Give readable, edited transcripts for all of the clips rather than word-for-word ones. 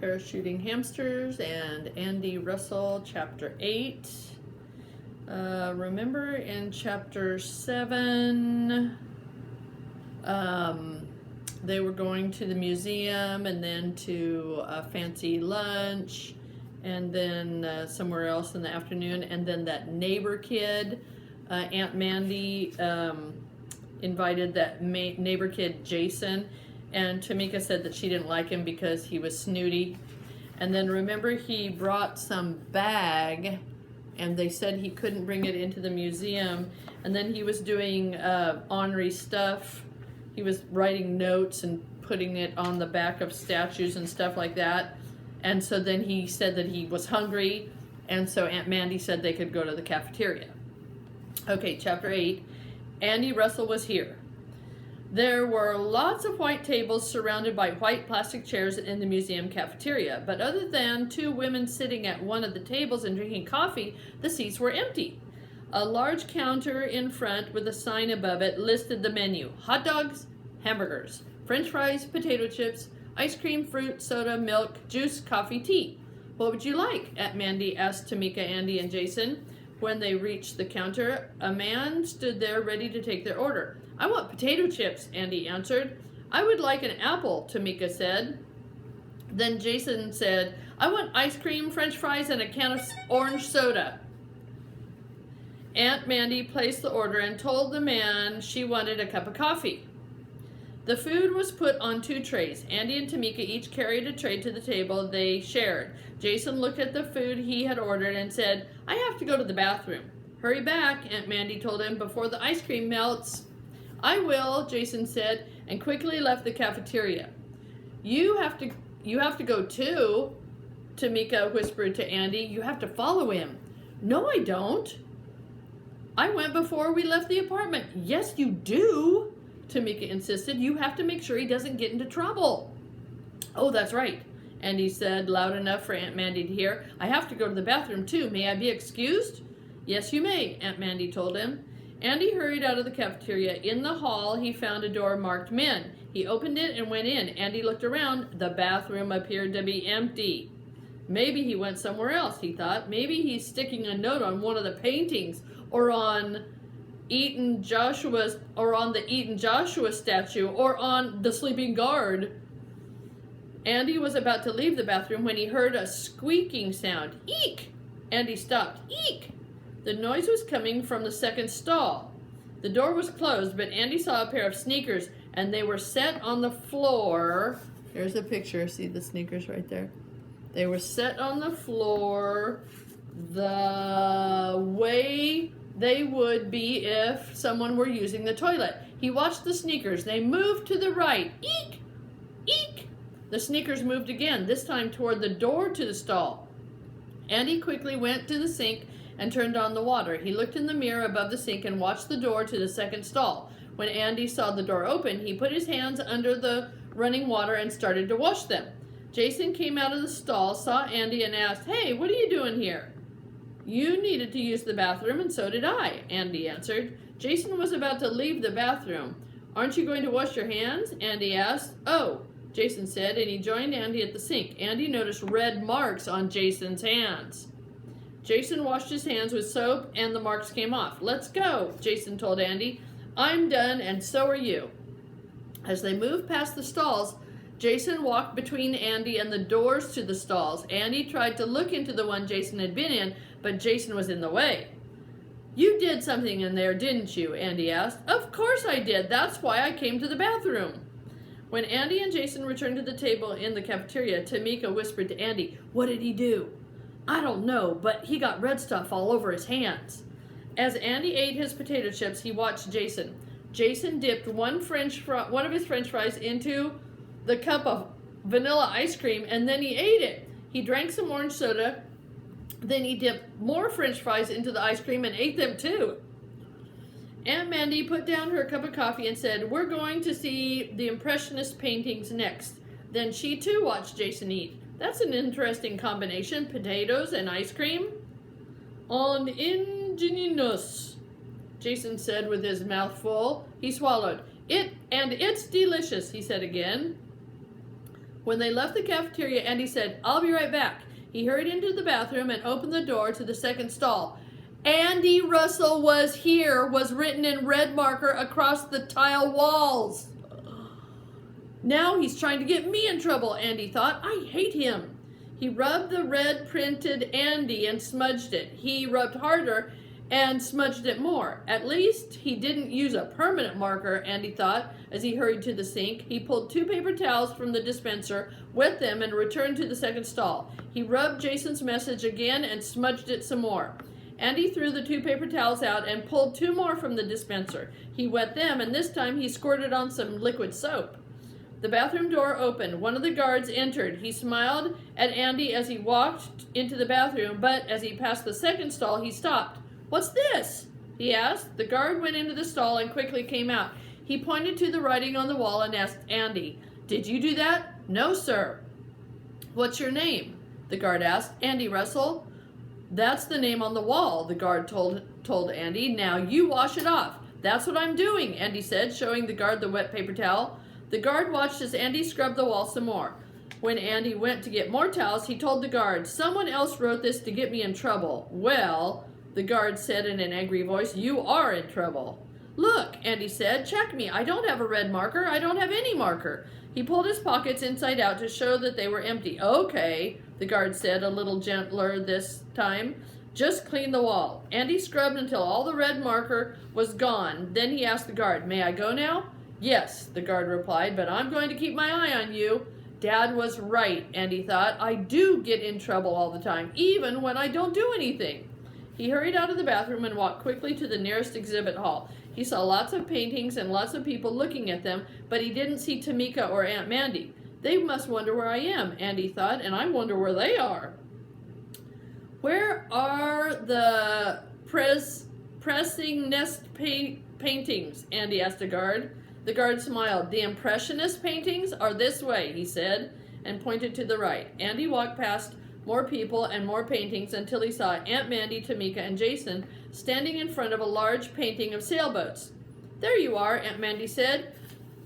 Parachuting Hamsters and Andy Russell, Chapter 8. Remember in Chapter 7, they were going to the museum and then to a fancy lunch and then somewhere else in the afternoon, and then that neighbor kid, Aunt Mandy invited that neighbor kid Jason, and Tamika said that she didn't like him because he was snooty. And then remember, he brought some bag and they said he couldn't bring it into the museum, and then he was doing ornery stuff. He was writing notes and putting it on the back of statues and stuff like that. And so then he said that he was hungry, and so Aunt Mandy said they could go to the cafeteria. Okay, Chapter 8. Andy Russell was here. There were lots of white tables surrounded by white plastic chairs in the museum cafeteria, but other than two women sitting at one of the tables and drinking coffee, the seats were empty. A large counter in front with a sign above it listed the menu: hot dogs, hamburgers, french fries, potato chips, ice cream, fruit, soda, milk, juice, coffee, tea. What would you like? Aunt Mandy asked Tamika, Andy, and Jason. When they reached the counter, a man stood there ready to take their order. I want potato chips, Andy answered. I would like an apple, Tamika said. Then Jason said, I want ice cream, french fries, and a can of orange soda. Aunt Mandy placed the order and told the man she wanted a cup of coffee. The food was put on 2 trays. Andy and Tamika each carried a tray to the table they shared. Jason looked at the food he had ordered and said, I have to go to the bathroom. Hurry back, Aunt Mandy told him, before the ice cream melts. I will, Jason said, and quickly left the cafeteria. You have to go too, Tamika whispered to Andy. You have to follow him. No, I don't. I went before we left the apartment. Yes, you do, Tamika insisted. You have to make sure he doesn't get into trouble. Oh, that's right, Andy said, loud enough for Aunt Mandy to hear. I have to go to the bathroom too. May I be excused? Yes, you may, Aunt Mandy told him. Andy hurried out of the cafeteria. In the hall, he found a door marked men. He opened it and went in. Andy looked around. The bathroom appeared to be empty. Maybe he went somewhere else, he thought. Maybe he's sticking a note on one of the paintings, or on the Eaton Joshua statue, or on the sleeping guard. Andy was about to leave the bathroom when he heard a squeaking sound. Eek! Andy stopped. Eek! The noise was coming from the second stall. The door was closed, but Andy saw a pair of sneakers, and they were set on the floor. Here's a picture. See the sneakers right there? They were set on the floor the way they would be if someone were using the toilet. He watched the sneakers. They moved to the right. Eek! Eek! The sneakers moved again, this time toward the door to the stall. Andy quickly went to the sink and turned on the water. He looked in the mirror above the sink and watched the door to the second stall. When Andy saw the door open, he put his hands under the running water and started to wash them. Jason came out of the stall, saw Andy, and asked, Hey, what are you doing here? You needed to use the bathroom, and so did I, Andy answered. Jason was about to leave the bathroom. Aren't you going to wash your hands? Andy asked. Oh, Jason said, and he joined Andy at the sink. Andy noticed red marks on Jason's hands. Jason washed his hands with soap, and the marks came off. Let's go, Jason told Andy. I'm done, and so are you. As they moved past the stalls, Jason walked between Andy and the doors to the stalls. Andy tried to look into the one Jason had been in, but Jason was in the way. You did something in there, didn't you? Andy asked. Of course I did. That's why I came to the bathroom. When Andy and Jason returned to the table in the cafeteria, Tamika whispered to Andy, What did he do? I don't know, but he got red stuff all over his hands. As Andy ate his potato chips, he watched Jason. Jason dipped one of his french fries into the cup of vanilla ice cream, and then he ate it. He drank some orange soda, then he dipped more french fries into the ice cream and ate them too. Aunt Mandy put down her cup of coffee and said, We're going to see the Impressionist paintings next. Then she too watched Jason eat. That's an interesting combination, potatoes and ice cream. On ingenious, Jason said with his mouth full. He swallowed. It's delicious, he said again. When they left the cafeteria, Andy said, "I'll be right back." He hurried into the bathroom and opened the door to the second stall. "Andy Russell was here," was written in red marker across the tile walls. Now he's trying to get me in trouble, Andy thought. I hate him. He rubbed the red printed Andy and smudged it. He rubbed harder and smudged it more. At least he didn't use a permanent marker, Andy thought, as he hurried to the sink. He pulled 2 paper towels from the dispenser, wet them, and returned to the second stall. He rubbed Jason's message again and smudged it some more. Andy threw the 2 paper towels out and pulled 2 more from the dispenser. He wet them, and this time he squirted on some liquid soap. The bathroom door opened. One of the guards entered. He smiled at Andy as he walked into the bathroom, but as he passed the second stall, he stopped. "What's this?" he asked. The guard went into the stall and quickly came out. He pointed to the writing on the wall and asked Andy, "Did you do that?" "No, sir." "What's your name?" the guard asked. "Andy Russell." "That's the name on the wall," the guard told Andy. "Now you wash it off." "That's what I'm doing," Andy said, showing the guard the wet paper towel. The guard watched as Andy scrubbed the wall some more. When Andy went to get more towels, he told the guard, "Someone else wrote this to get me in trouble." "Well," the guard said in an angry voice, "you are in trouble." "Look," Andy said, "check me. I don't have a red marker. I don't have any marker." He pulled his pockets inside out to show that they were empty. "Okay," the guard said, a little gentler this time. "Just clean the wall." Andy scrubbed until all the red marker was gone. Then he asked the guard, "May I go now?" "Yes," the guard replied, "but I'm going to keep my eye on you." Dad was right, Andy thought. I do get in trouble all the time, even when I don't do anything. He hurried out of the bathroom and walked quickly to the nearest exhibit hall. He saw lots of paintings and lots of people looking at them, but he didn't see Tamika or Aunt Mandy. They must wonder where I am, Andy thought, and I wonder where they are. "Where are the pressing nest paintings?" Andy asked a guard. The guard smiled. "The Impressionist paintings are this way," he said, and pointed to the right. Andy walked past more people and more paintings until he saw Aunt Mandy, Tamika, and Jason standing in front of a large painting of sailboats. "There you are," Aunt Mandy said.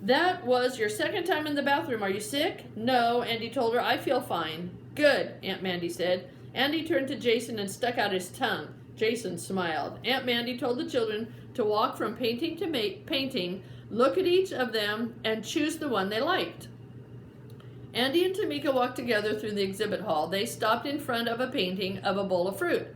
"That was your second time in the bathroom. Are you sick?" "No," Andy told her. "I feel fine." "Good," Aunt Mandy said. Andy turned to Jason and stuck out his tongue. Jason smiled. Aunt Mandy told the children to walk from painting to painting, look at each of them, and choose the one they liked. Andy and Tamika walked together through the exhibit hall. They stopped in front of a painting of a bowl of fruit.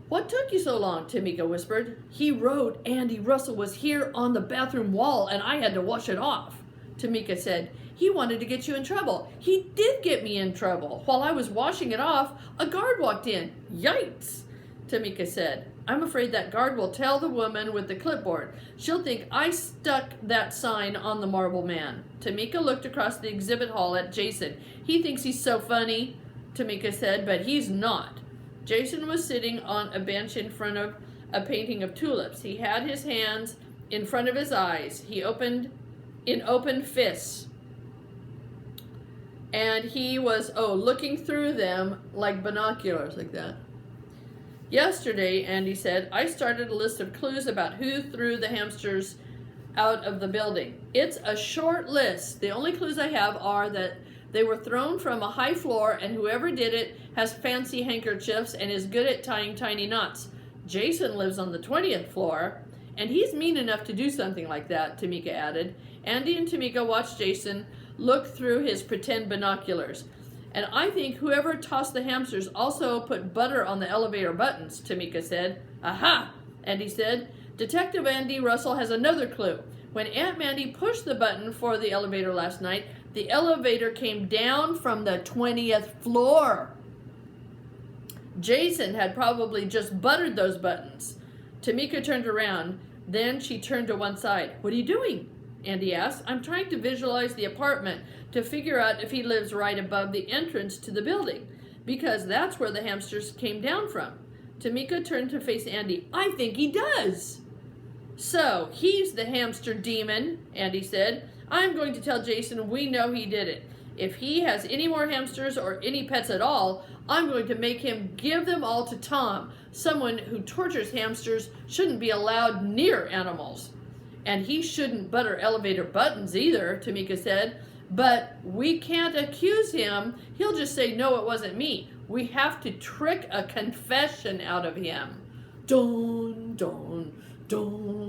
"What took you so long?" Tamika whispered. "He wrote Andy Russell was here on the bathroom wall and I had to wash it off," Tamika said. "He wanted to get you in trouble." "He did get me in trouble. While I was washing it off, a guard walked in." "Yikes," Tamika said. "I'm afraid that guard will tell the woman with the clipboard. She'll think I stuck that sign on the Marble Man." Tamika looked across the exhibit hall at Jason. "He thinks he's so funny," Tamika said, "but he's not." Jason was sitting on a bench in front of a painting of tulips. He had his hands in front of his eyes. He opened fists. And he was, looking through them like binoculars, like that. "Yesterday," Andy said, "I started a list of clues about who threw the hamsters out of the building. It's a short list. The only clues I have are that they were thrown from a high floor and whoever did it has fancy handkerchiefs and is good at tying tiny knots. Jason lives on the 20th floor, and he's mean enough to do something like that," Tamika added. Andy and Tamika watched Jason look through his pretend binoculars. "And I think whoever tossed the hamsters also put butter on the elevator buttons," Tamika said. "Aha," Andy said. "Detective Andy Russell has another clue. When Aunt Mandy pushed the button for the elevator last night, the elevator came down from the 20th floor. Jason had probably just buttered those buttons." Tamika turned around. Then she turned to one side. "What are you doing?" Andy asked. "I'm trying to visualize the apartment to figure out if he lives right above the entrance to the building, because that's where the hamsters came down from." Tamika turned to face Andy. "I think he does." "So, he's the hamster demon," Andy said. "I'm going to tell Jason we know he did it. If he has any more hamsters or any pets at all, I'm going to make him give them all to Tom. Someone who tortures hamsters shouldn't be allowed near animals." "And he shouldn't butter elevator buttons either," Tamika said. But we can't accuse him. He'll just say, no, it wasn't me. We have to trick a confession out of him. Dun, dun, dun.